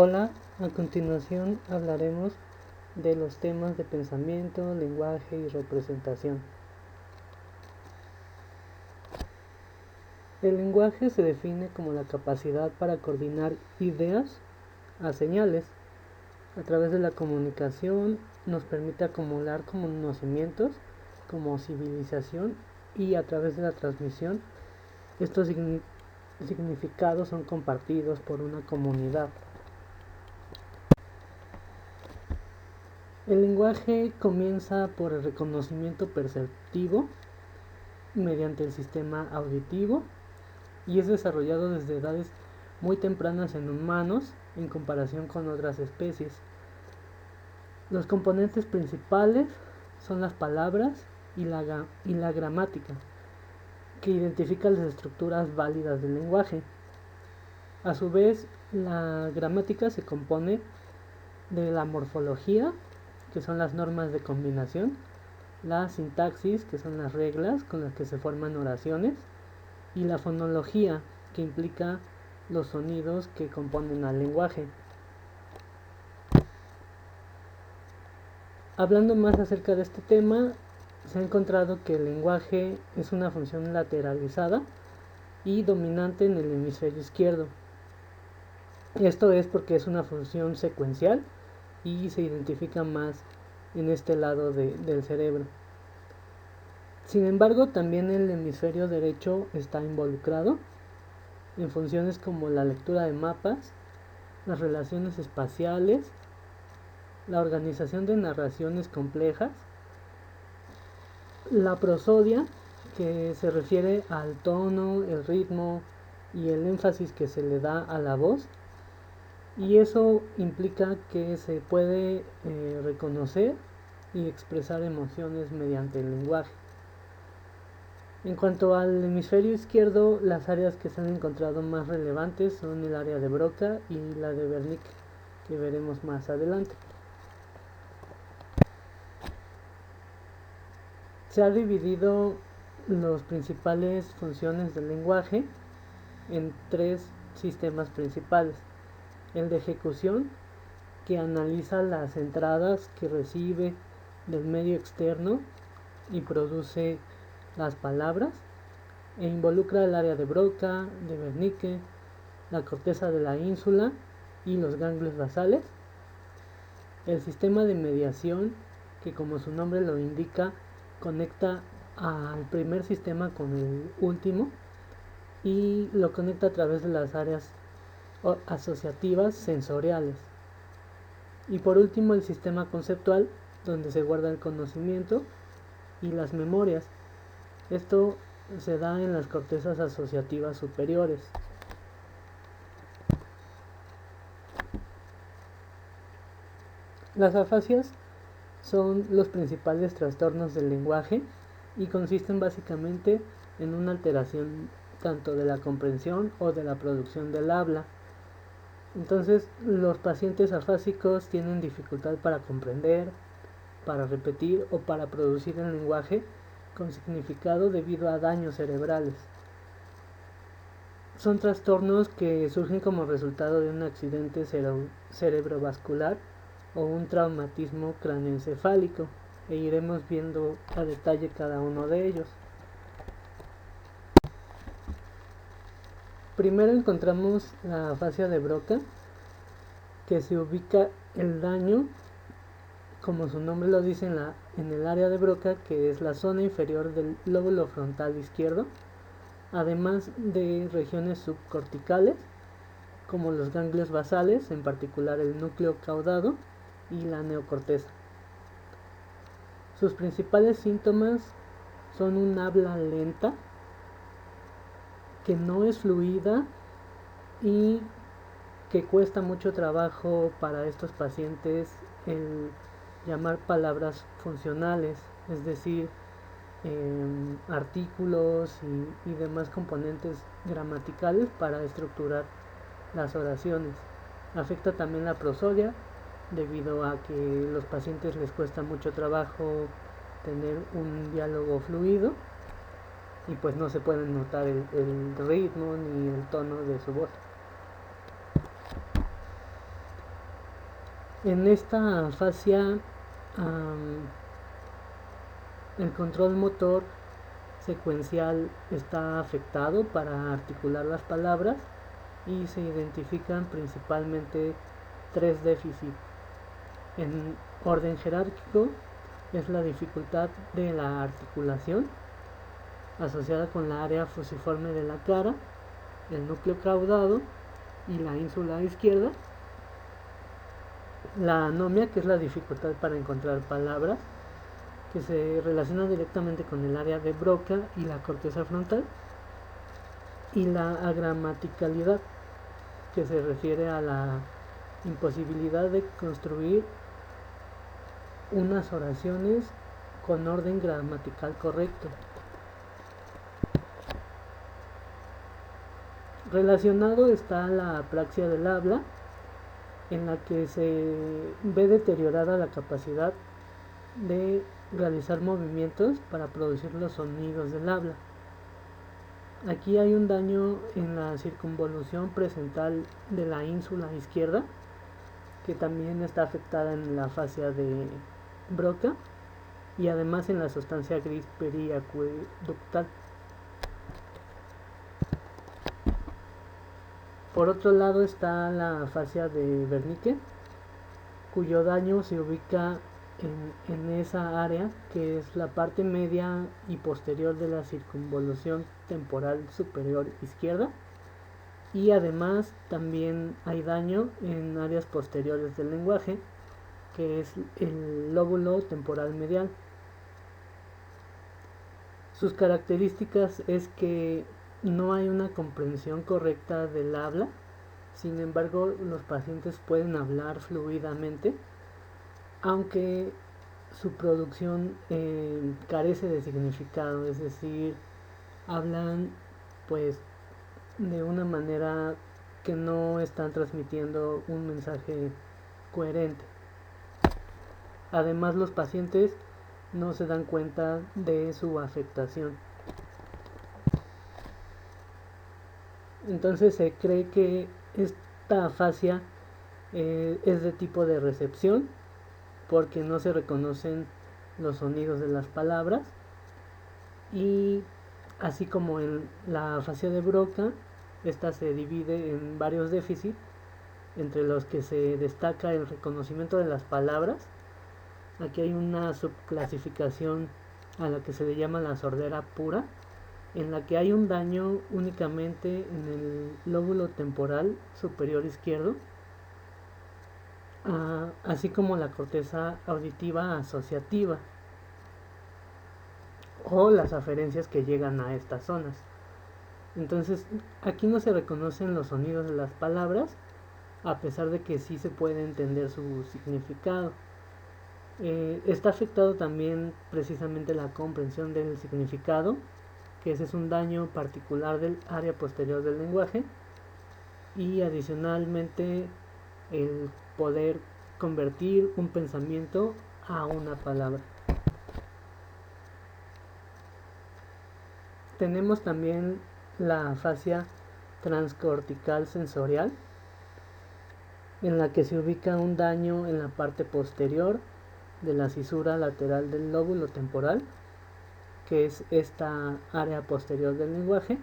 Hola, a continuación hablaremos de los temas de pensamiento, lenguaje y representación. El lenguaje se define como la capacidad para coordinar ideas a señales. A través de la comunicación nos permite acumular conocimientos como civilización y a través de la transmisión estos significados son compartidos por una comunidad. El lenguaje comienza por el reconocimiento perceptivo mediante el sistema auditivo y es desarrollado desde edades muy tempranas en humanos en comparación con otras especies. Los componentes principales son las palabras y la gramática, que identifican las estructuras válidas del lenguaje. A su vez, la gramática se compone de la morfología, que son las normas de combinación, la sintaxis, que son las reglas con las que se forman oraciones, y la fonología, que implica los sonidos que componen al lenguaje. Hablando más acerca de este tema, se ha encontrado que el lenguaje es una función lateralizada y dominante en el hemisferio izquierdo. Esto es porque es una función secuencial y se identifica más en este lado del cerebro. Sin embargo, también el hemisferio derecho está involucrado en funciones como la lectura de mapas, las relaciones espaciales, la organización de narraciones complejas, la prosodia, que se refiere al tono, el ritmo y el énfasis que se le da a la voz, y eso implica que se puede reconocer y expresar emociones mediante el lenguaje. En cuanto al hemisferio izquierdo, las áreas que se han encontrado más relevantes son el área de Broca y la de Wernicke, que veremos más adelante. Se ha dividido las principales funciones del lenguaje en tres sistemas principales. El de ejecución, que analiza las entradas que recibe del medio externo y produce las palabras, e involucra el área de Broca, de Wernicke, la corteza de la ínsula y los ganglios basales. El sistema de mediación, que como su nombre lo indica, conecta al primer sistema con el último y lo conecta a través de las áreas asociativas sensoriales. Y por último, el sistema conceptual, donde se guarda el conocimiento y las memorias. Esto se da en las cortezas asociativas superiores. Las afasias son los principales trastornos del lenguaje y consisten básicamente en una alteración tanto de la comprensión o de la producción del habla. Entonces, los pacientes afásicos tienen dificultad para comprender, para repetir o para producir el lenguaje con significado debido a daños cerebrales. Son trastornos que surgen como resultado de un accidente cerebrovascular o un traumatismo craneoencefálico, e iremos viendo a detalle cada uno de ellos. Primero encontramos la afasia de Broca, que se ubica el daño, como su nombre lo dice, en el área de Broca, que es la zona inferior del lóbulo frontal izquierdo, además de regiones subcorticales, como los ganglios basales, en particular el núcleo caudado y la neocorteza. Sus principales síntomas son un habla lenta, que no es fluida y que cuesta mucho trabajo para estos pacientes el llamar palabras funcionales, es decir, artículos y demás componentes gramaticales para estructurar las oraciones. Afecta también la prosodia, debido a que a los pacientes les cuesta mucho trabajo tener un diálogo fluido y pues no se pueden notar el ritmo ni el tono de su voz. En esta afasia, el control motor secuencial está afectado para articular las palabras y se identifican principalmente tres déficits. En orden jerárquico es la dificultad de la articulación asociada con la área fusiforme de la cara, el núcleo caudado y la ínsula izquierda. La anomia, que es la dificultad para encontrar palabras, que se relaciona directamente con el área de Broca y la corteza frontal. Y la agramaticalidad, que se refiere a la imposibilidad de construir unas oraciones con orden gramatical correcto. Relacionado está la apraxia del habla, en la que se ve deteriorada la capacidad de realizar movimientos para producir los sonidos del habla. Aquí hay un daño en la circunvolución presental de la ínsula izquierda, que también está afectada en la fascia de Broca y además en la sustancia gris periacueductal. Por otro lado está la fascia de Wernicke, cuyo daño se ubica en esa área, que es la parte media y posterior de la circunvolución temporal superior izquierda, y además también hay daño en áreas posteriores del lenguaje, que es el lóbulo temporal medial. Sus características es que no hay una comprensión correcta del habla. Sin embargo, los pacientes pueden hablar fluidamente, aunque su producción carece de significado, es decir, hablan pues de una manera que no están transmitiendo un mensaje coherente. Además, los pacientes no se dan cuenta de su afectación. Entonces se cree que esta afasia es de tipo de recepción, porque no se reconocen los sonidos de las palabras, y así como en la afasia de Broca, esta se divide en varios déficits, entre los que se destaca el reconocimiento de las palabras. Aquí hay una subclasificación a la que se le llama la sordera pura, en la que hay un daño únicamente en el lóbulo temporal superior izquierdo, así como la corteza auditiva asociativa o las aferencias que llegan a estas zonas. Entonces, aquí no se reconocen los sonidos de las palabras, a pesar de que sí se puede entender su significado. Está afectado también precisamente la comprensión del significado, que ese es un daño particular del área posterior del lenguaje, y adicionalmente el poder convertir un pensamiento a una palabra. Tenemos también la afasia transcortical sensorial, en la que se ubica un daño en la parte posterior de la cisura lateral del lóbulo temporal, que es esta área posterior del lenguaje,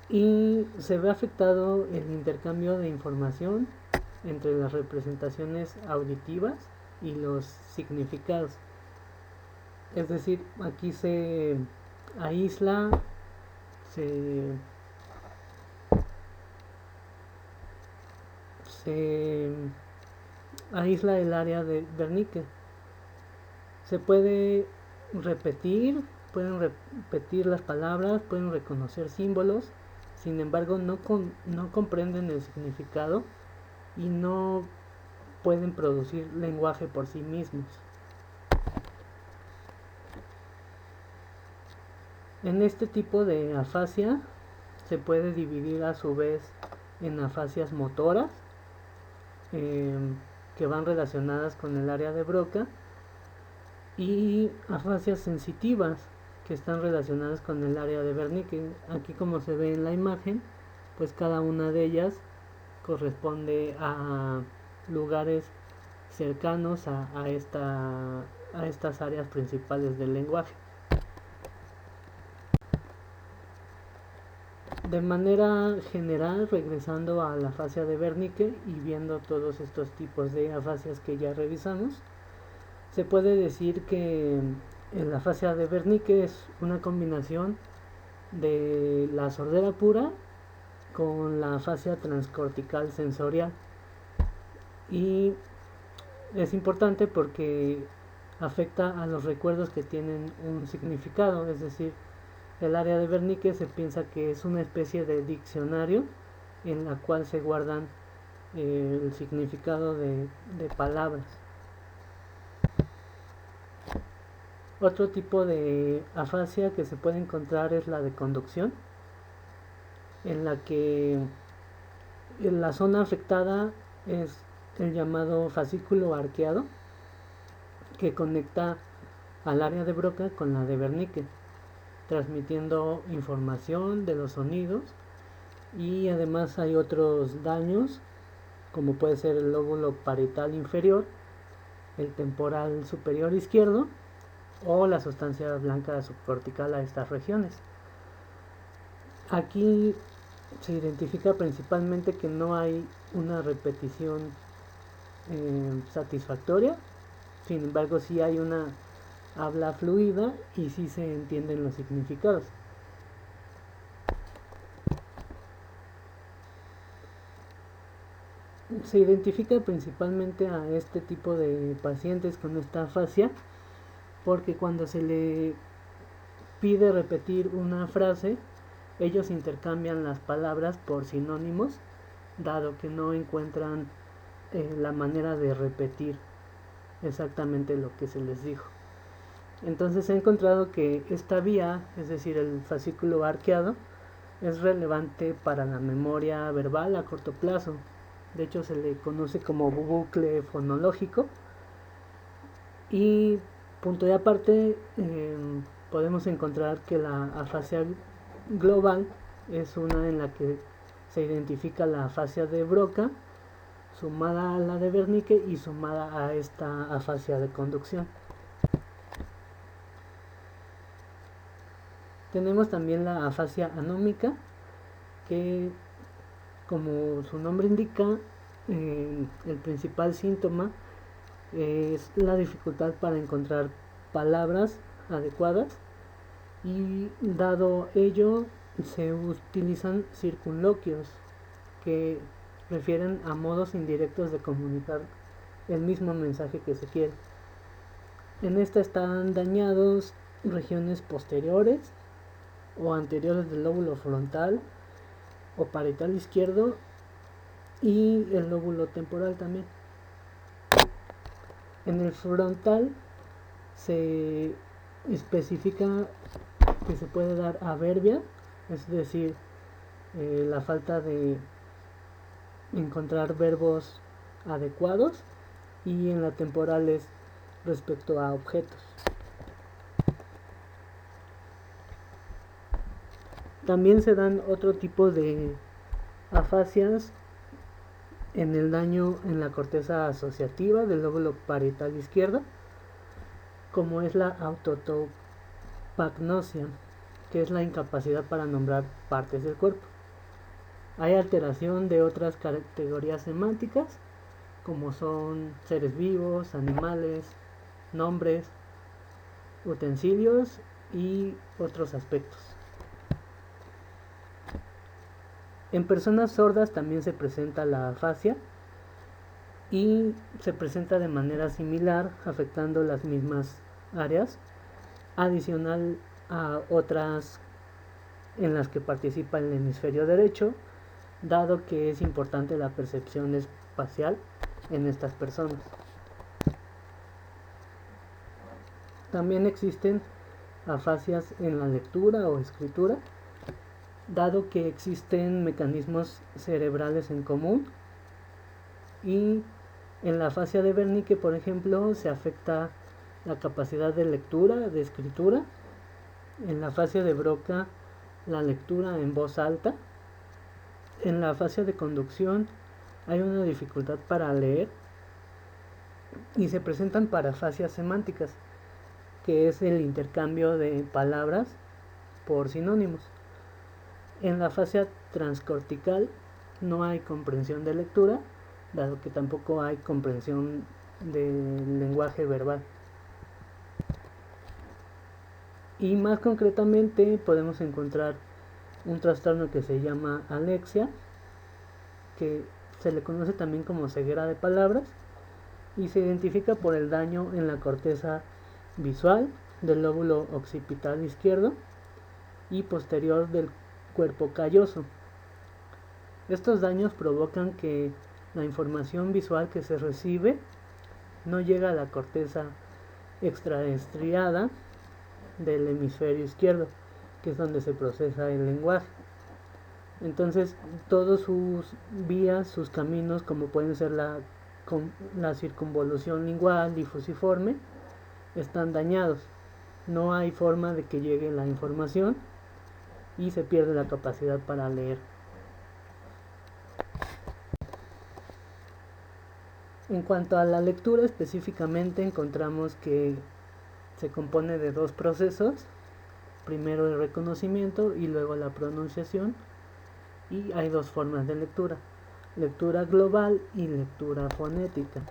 y se ve afectado el intercambio de información entre las representaciones auditivas y los significados. Es decir, aquí se aísla, se aísla el área de Wernicke. Se puede repetir, pueden repetir las palabras, pueden reconocer símbolos, sin embargo no comprenden el significado y no pueden producir lenguaje por sí mismos. En este tipo de afasia se puede dividir a su vez en afasias motoras, que van relacionadas con el área de Broca, y afasias sensitivas, que están relacionadas con el área de Wernicke. Aquí, como se ve en la imagen, pues cada una de ellas corresponde a lugares cercanos a estas áreas principales del lenguaje. De manera general, regresando a la afasia de Wernicke y viendo todos estos tipos de afasias que ya revisamos, se puede decir que la afasia de Wernicke es una combinación de la sordera pura con la afasia transcortical sensorial. Y es importante porque afecta a los recuerdos que tienen un significado, es decir, el área de Wernicke se piensa que es una especie de diccionario en la cual se guardan el significado de palabras. Otro tipo de afasia que se puede encontrar es la de conducción, en la que la zona afectada es el llamado fascículo arqueado, que conecta al área de Broca con la de Wernicke, transmitiendo información de los sonidos, y además hay otros daños como puede ser el lóbulo parietal inferior, el temporal superior izquierdo o la sustancia blanca subcortical a estas regiones. Aquí se identifica principalmente que no hay una repetición satisfactoria, sin embargo sí hay una habla fluida y sí se entienden los significados. Se identifica principalmente a este tipo de pacientes con esta afasia porque cuando se le pide repetir una frase, ellos intercambian las palabras por sinónimos, dado que no encuentran la manera de repetir exactamente lo que se les dijo. Entonces he encontrado que esta vía, es decir, el fascículo arqueado, es relevante para la memoria verbal a corto plazo. De hecho, se le conoce como bucle fonológico. Y punto de aparte, podemos encontrar que la afasia global es una en la que se identifica la afasia de Broca sumada a la de Wernicke y sumada a esta afasia de conducción. Tenemos también la afasia anómica, que como su nombre indica, el principal síntoma es la dificultad para encontrar palabras adecuadas, y dado ello se utilizan circunloquios que refieren a modos indirectos de comunicar el mismo mensaje que se quiere. En esta están dañados regiones posteriores o anteriores del lóbulo frontal o parietal izquierdo y el lóbulo temporal también. En el frontal se especifica que se puede dar averbia, es decir, la falta de encontrar verbos adecuados, y en la temporal es respecto a objetos. También se dan otro tipo de afasias en el daño en la corteza asociativa del lóbulo parietal izquierdo, como es la autotopagnosia, que es la incapacidad para nombrar partes del cuerpo. Hay alteración de otras categorías semánticas, como son seres vivos, animales, nombres, utensilios y otros aspectos. En personas sordas también se presenta la afasia y se presenta de manera similar, afectando las mismas áreas, adicional a otras en las que participa el hemisferio derecho, dado que es importante la percepción espacial en estas personas. También existen afasias en la lectura o escritura, dado que existen mecanismos cerebrales en común, y en la afasia de Wernicke, por ejemplo, se afecta la capacidad de lectura, de escritura. En la afasia de Broca, la lectura en voz alta. En la afasia de conducción, hay una dificultad para leer y se presentan parafasias semánticas, que es el intercambio de palabras por sinónimos. En la fascia transcortical no hay comprensión de lectura, dado que tampoco hay comprensión del lenguaje verbal. Y más concretamente podemos encontrar un trastorno que se llama alexia, que se le conoce también como ceguera de palabras, y se identifica por el daño en la corteza visual del lóbulo occipital izquierdo y posterior del cuerpo calloso. Estos daños provocan que la información visual que se recibe no llega a la corteza extraestriada del hemisferio izquierdo, que es donde se procesa el lenguaje. Entonces, todos sus vías, sus caminos, como pueden ser la circunvolución lingual y fusiforme, están dañados. No hay forma de que llegue la información y se pierde la capacidad para leer. En cuanto a la lectura específicamente, encontramos que se compone de dos procesos: primero el reconocimiento y luego la pronunciación, y hay dos formas de lectura: lectura global y lectura fonética.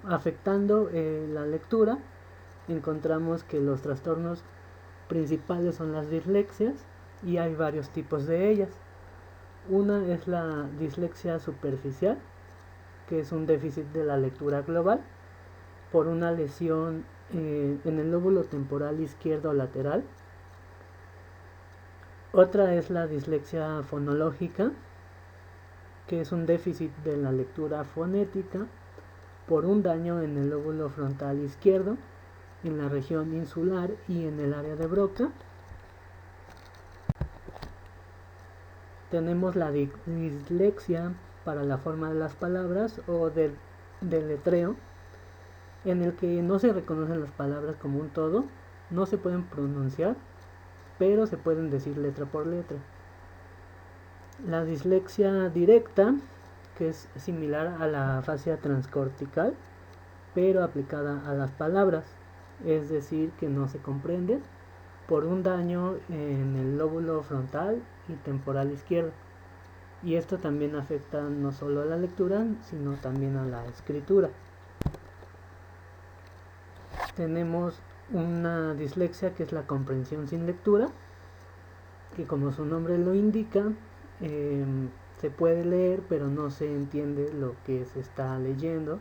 Afectando la lectura, encontramos que los trastornos principales son las dislexias, y hay varios tipos de ellas. Una es la dislexia superficial, que es un déficit de la lectura global por una lesión en el lóbulo temporal izquierdo lateral. Otra es la dislexia fonológica, que es un déficit de la lectura fonética por un daño en el lóbulo frontal izquierdo, en la región insular y en el área de Broca. Tenemos la dislexia para la forma de las palabras o del letreo, en el que no se reconocen las palabras como un todo, no se pueden pronunciar, pero se pueden decir letra por letra. La dislexia directa, que es similar a la fascia transcortical, pero aplicada a las palabras, es decir, que no se comprenden por un daño en el lóbulo frontal y temporal izquierdo. Y esto también afecta no solo a la lectura, sino también a la escritura. Tenemos una dislexia que es la comprensión sin lectura, que como su nombre lo indica, se puede leer pero no se entiende lo que se está leyendo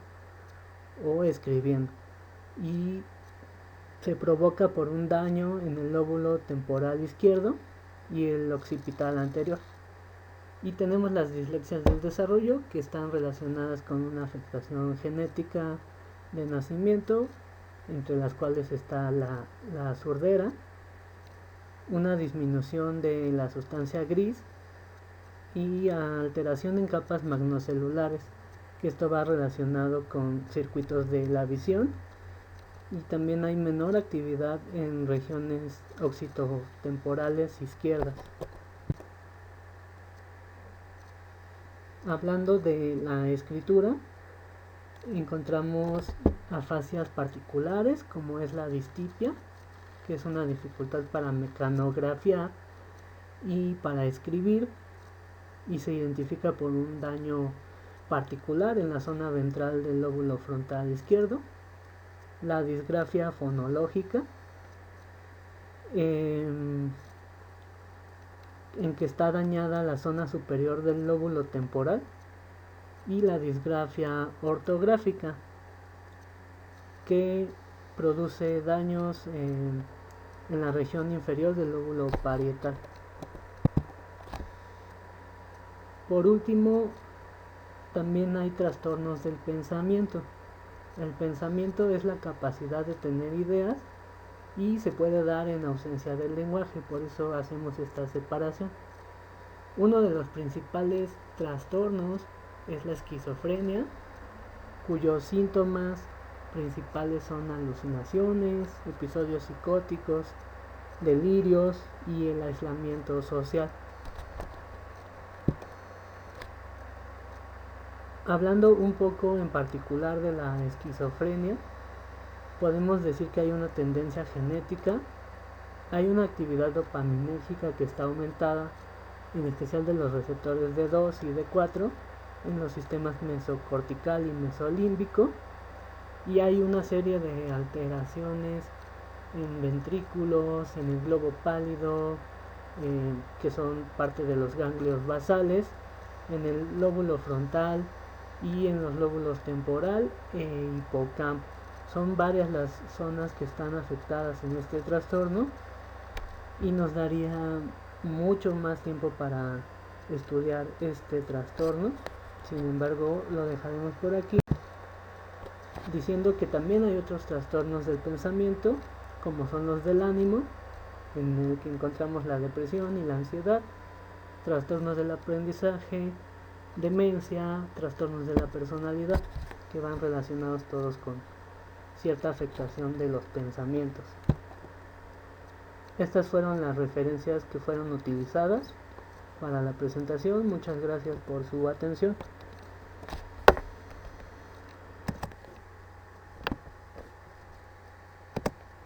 o escribiendo, y se provoca por un daño en el lóbulo temporal izquierdo y el occipital anterior. Y tenemos las dislexias del desarrollo, que están relacionadas con una afectación genética de nacimiento, entre las cuales está la sordera, una disminución de la sustancia gris y alteración en capas magnocelulares, que esto va relacionado con circuitos de la visión, y también hay menor actividad en regiones occitotemporales izquierdas. Hablando de la escritura, encontramos afasias particulares, como es la distipia, que es una dificultad para mecanografiar y para escribir, y se identifica por un daño particular en la zona ventral del lóbulo frontal izquierdo. La disgrafia fonológica, en que está dañada la zona superior del lóbulo temporal, y la disgrafia ortográfica, que produce daños en la región inferior del lóbulo parietal. Por último, también hay trastornos del pensamiento. El pensamiento es la capacidad de tener ideas y se puede dar en ausencia del lenguaje, por eso hacemos esta separación. Uno de los principales trastornos es la esquizofrenia, cuyos síntomas principales son alucinaciones, episodios psicóticos, delirios y el aislamiento social. Hablando un poco en particular de la esquizofrenia, podemos decir que hay una tendencia genética, hay una actividad dopaminérgica que está aumentada, en especial de los receptores D2 y D4 en los sistemas mesocortical y mesolímbico, y hay una serie de alteraciones en ventrículos, en el globo pálido, que son parte de los ganglios basales, en el lóbulo frontal y en los lóbulos temporal e hipocampo. Son varias las zonas que están afectadas en este trastorno y nos daría mucho más tiempo para estudiar este trastorno. Sin embargo, lo dejaremos por aquí, diciendo que también hay otros trastornos del pensamiento, como son los del ánimo, en el que encontramos la depresión y la ansiedad, trastornos del aprendizaje, demencia, trastornos de la personalidad, que van relacionados todos con cierta afectación de los pensamientos. Estas fueron las referencias que fueron utilizadas para la presentación. Muchas gracias por su atención.